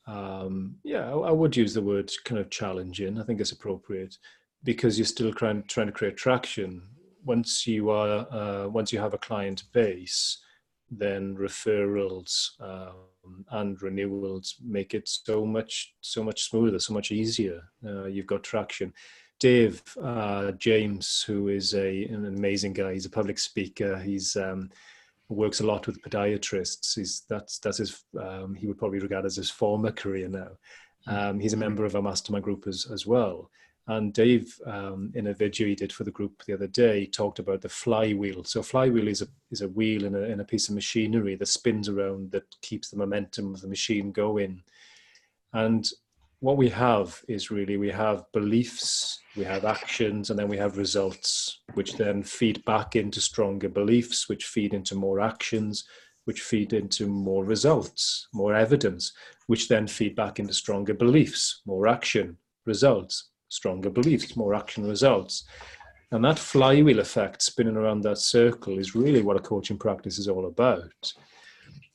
would use the word kind of challenging. I think it's appropriate because you're still trying to create traction. Once you have a client base, then referrals and renewals make it so much smoother, so much easier. You've got traction. Dave James, who is an amazing guy, he's a public speaker. He's works a lot with podiatrists. That's his. He would probably regard as his former career now. He's a member of our mastermind group as well. And Dave, in a video he did for the group the other day, talked about the flywheel. So flywheel is a wheel in a piece of machinery that spins around, that keeps the momentum of the machine going. And what we have is really, we have beliefs, we have actions, and then we have results, which then feed back into stronger beliefs, which feed into more actions, which feed into more results, more evidence, which then feed back into stronger beliefs, more action, results, stronger beliefs, more action, results. And that flywheel effect spinning around that circle is really what a coaching practice is all about.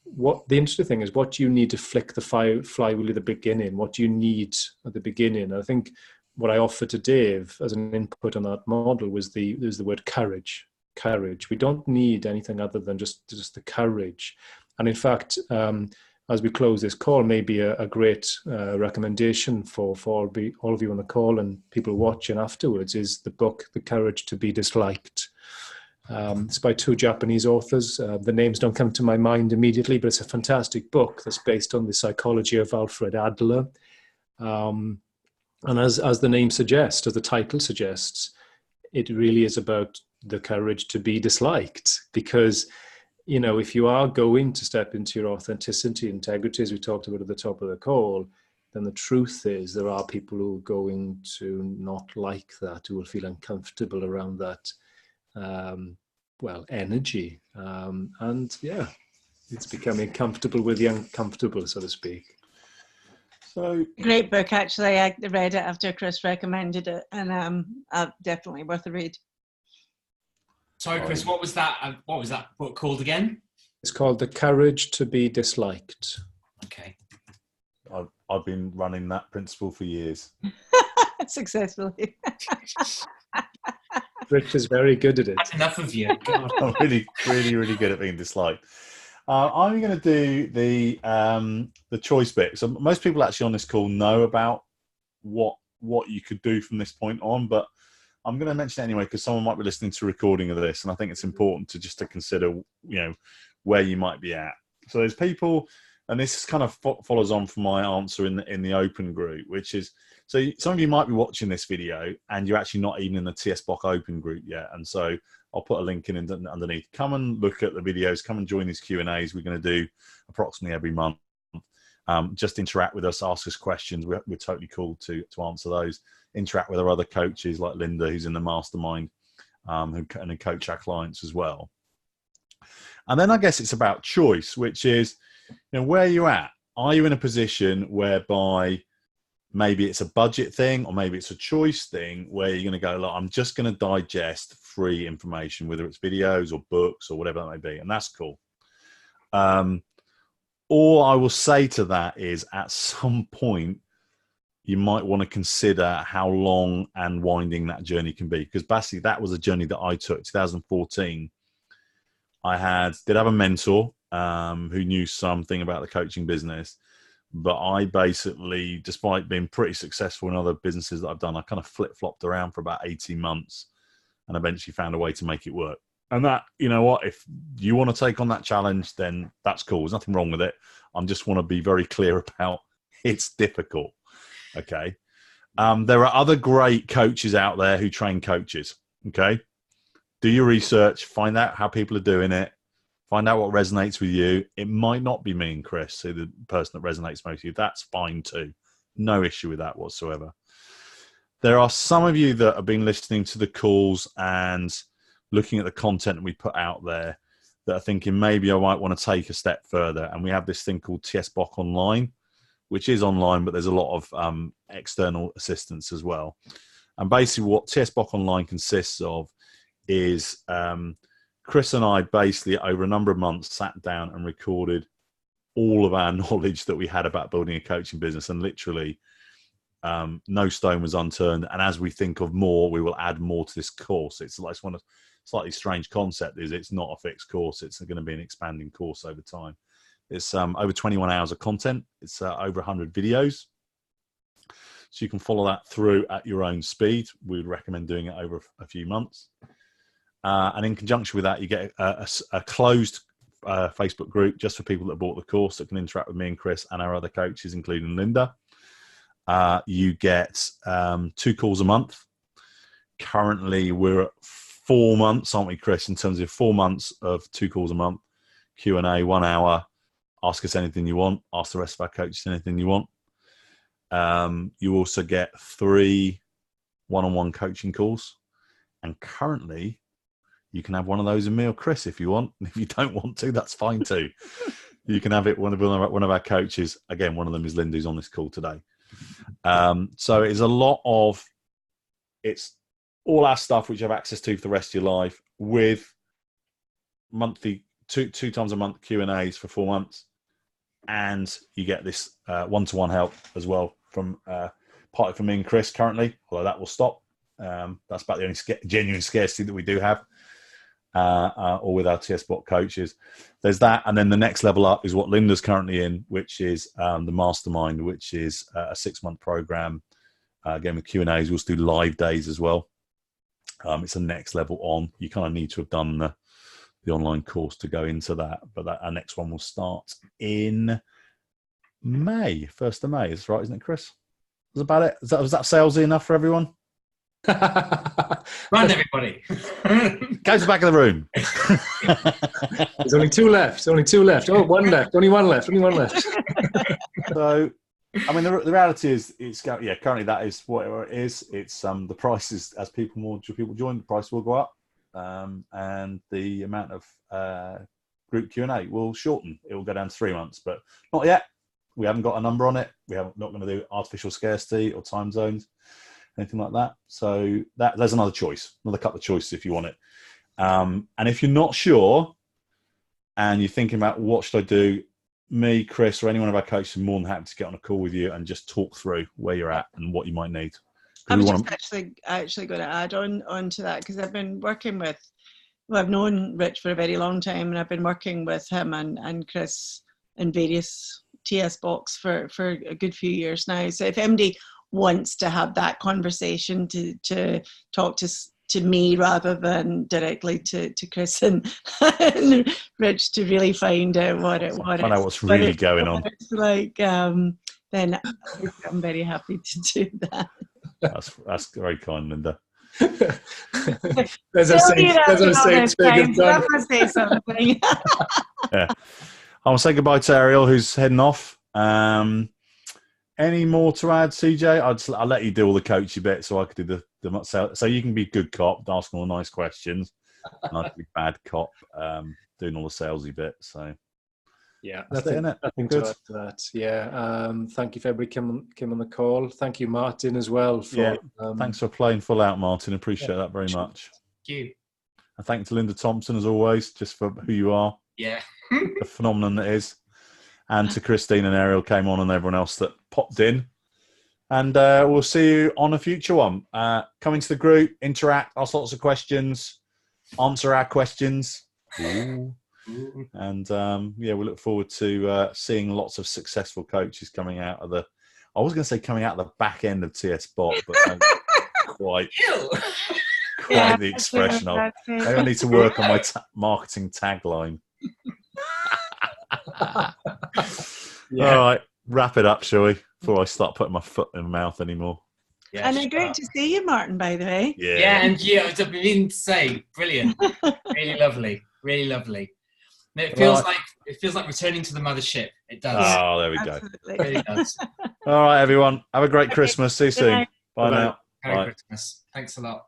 What the interesting thing is, what do you need to flick the flywheel at the beginning? What do you need at the beginning? I think what I offered to Dave as an input on that model was the word courage. Courage. We don't need anything other than just the courage. And in fact, as we close this call, maybe a great recommendation for all of you on the call and people watching afterwards is the book, The Courage to Be Disliked. It's by two Japanese authors. The names don't come to my mind immediately, but it's a fantastic book that's based on the psychology of Alfred Adler. And as the name suggests, as the title suggests, it really is about the courage to be disliked. Because, you know, if you are going to step into your authenticity, integrity, as we talked about at the top of the call, then the truth is there are people who are going to not like that, who will feel uncomfortable around that energy. And yeah, it's becoming comfortable with the uncomfortable, so to speak. So great book, actually. I read it after Chris recommended it, and definitely worth a read. Sorry, Chris, what was that book called again? It's called The Courage to Be Disliked. Okay. I've been running that principle for years. Successfully. Rich is very good at it. That's enough of you. God. I'm really, really, really good at being disliked. I'm going to do the choice bit. So most people actually on this call know about what you could do from this point on, but I'm going to mention it anyway because someone might be listening to a recording of this, and I think it's important to consider, you know, where you might be at. So there's people, and this kind of follows on from my answer in the open group, which is, so some of you might be watching this video and you're actually not even in the tsboc open group yet, and so I'll put a link in underneath. Come and look at the videos. Come and join these Q&As. We're going to do approximately every month. Just interact with us, ask us questions. We're totally cool to answer those. Interact with our other coaches like Linda, who's in the mastermind, who coach our clients as well. And then I guess it's about choice, which is, you know, where are you at? Are you in a position whereby maybe it's a budget thing, or maybe it's a choice thing where you're going to go, look, I'm just going to digest free information, whether it's videos or books or whatever that may be, and that's cool. All I will say to that is, at some point, you might want to consider how long and winding that journey can be, because basically that was a journey that I took. 2014, I did have a mentor who knew something about the coaching business. But I basically, despite being pretty successful in other businesses that I've done, I kind of flip-flopped around for about 18 months and eventually found a way to make it work. And that, you know what, if you want to take on that challenge, then that's cool. There's nothing wrong with it. I just want to be very clear about it's difficult. Okay. There are other great coaches out there who train coaches. Okay. Do your research, find out how people are doing it. Find out what resonates with you. It might not be me and Chris, so the person that resonates most with you. That's fine too. No issue with that whatsoever. There are some of you that have been listening to the calls and looking at the content that we put out there that are thinking maybe I might want to take a step further. And we have this thing called tsboc Online, which is online, but there's a lot of external assistance as well. And basically what tsboc Online consists of is Chris and I basically over a number of months sat down and recorded all of our knowledge that we had about building a coaching business, and literally no stone was unturned. And as we think of more, we will add more to this course. It's like one of slightly strange concept is it's not a fixed course. It's going to be an expanding course over time. It's over 21 hours of content. It's over 100 videos. So you can follow that through at your own speed. We would recommend doing it over a few months. And in conjunction with that, you get a closed Facebook group just for people that bought the course that can interact with me and Chris and our other coaches, including Linda. You get 2 calls a month. Currently, we're at 4 months, aren't we, Chris, in terms of 4 months of 2 calls a month, Q&A, 1 hour, ask us anything you want, ask the rest of our coaches anything you want. You also get 3 one-on-one coaching calls. And currently, you can have one of those in me or Chris if you want. If you don't want to, that's fine too. You can have it one of our coaches. Again, one of them is Linda, who's on this call today. So it's a lot of, it's all our stuff which you have access to for the rest of your life, with monthly, two times a month Q&As for 4 months. And you get this one-to-one help as well from partly from me and Chris currently, although that will stop. That's about the only genuine scarcity that we do have, or with our tsboc coaches. There's that, and then the next level up is what Linda's currently in, which is the Mastermind, which is a 6-month program. Again, with Q&As, we'll also do live days as well. It's a next level on. You kind of need to have done the online course to go into that, but our next one will start in May, 1st of May. Is right, isn't it, Chris? Was about it? Was that salesy enough for everyone? Run, everybody. Go to the back of the room. There's only 2 left. Only 2 left. Oh, 1 left. Only 1 left. Only 1 left. So, I mean, the reality is, currently that is what it is. It's the price is, as more people join, the price will go up, and the amount of group Q&A will shorten. It will go down to 3 months, but not yet. We haven't got a number on it. Not going to do artificial scarcity or time zones, anything like that. So there's another choice, another couple of choices if you want it. And if you're not sure and you're thinking about what should I do, me, Chris, or any one of our coaches are more than happy to get on a call with you and just talk through where you're at and what you might need. I was just actually going to add on to that, because I've been working with, I've known Rich for a very long time, and I've been working with him and Chris in various tsbocs for a good few years now. So if anybody wants to have that conversation, to talk to me rather than directly to Chris and Rich, to really find out find out what's really going on. It's like, then I'm very happy to do that. That's very kind, Linda. There's a safe say something. Yeah. I'll say goodbye to Ariel, who's heading off. Any more to add, CJ? I'll let you do all the coachy bit, so I could do the so you can be good cop, asking all the nice questions. And I can be bad cop, doing all the salesy bit. So yeah, nothing to add to that. Yeah, thank you for everybody came on the call. Thank you, Martin, as well. Thanks for playing full out, Martin. Appreciate that very much. Thank you. And thank you to Linda Thompson, as always, just for who you are. Yeah. The phenomenon that is. And to Christine and Ariel came on, and everyone else that popped in. And we'll see you on a future one. Come into the group, interact, ask lots of questions, answer our questions. Ooh. And we look forward to seeing lots of successful coaches coming out of I was going to say coming out of the back end of tsboc, but quite the expression of. I need to work on my marketing tagline. Yeah. All right, wrap it up, shall we? Before I start putting my foot in my mouth anymore. Yeah, and great to see you, Martin, by the way. Yeah, and you, I was beginning to say, brilliant, really lovely, really lovely. And it feels like returning to the mothership. It does. Oh, there we go. Absolutely. It really does. All right, everyone. Have a great Christmas. See you soon. Bye now. Merry Bye. Christmas. Thanks a lot.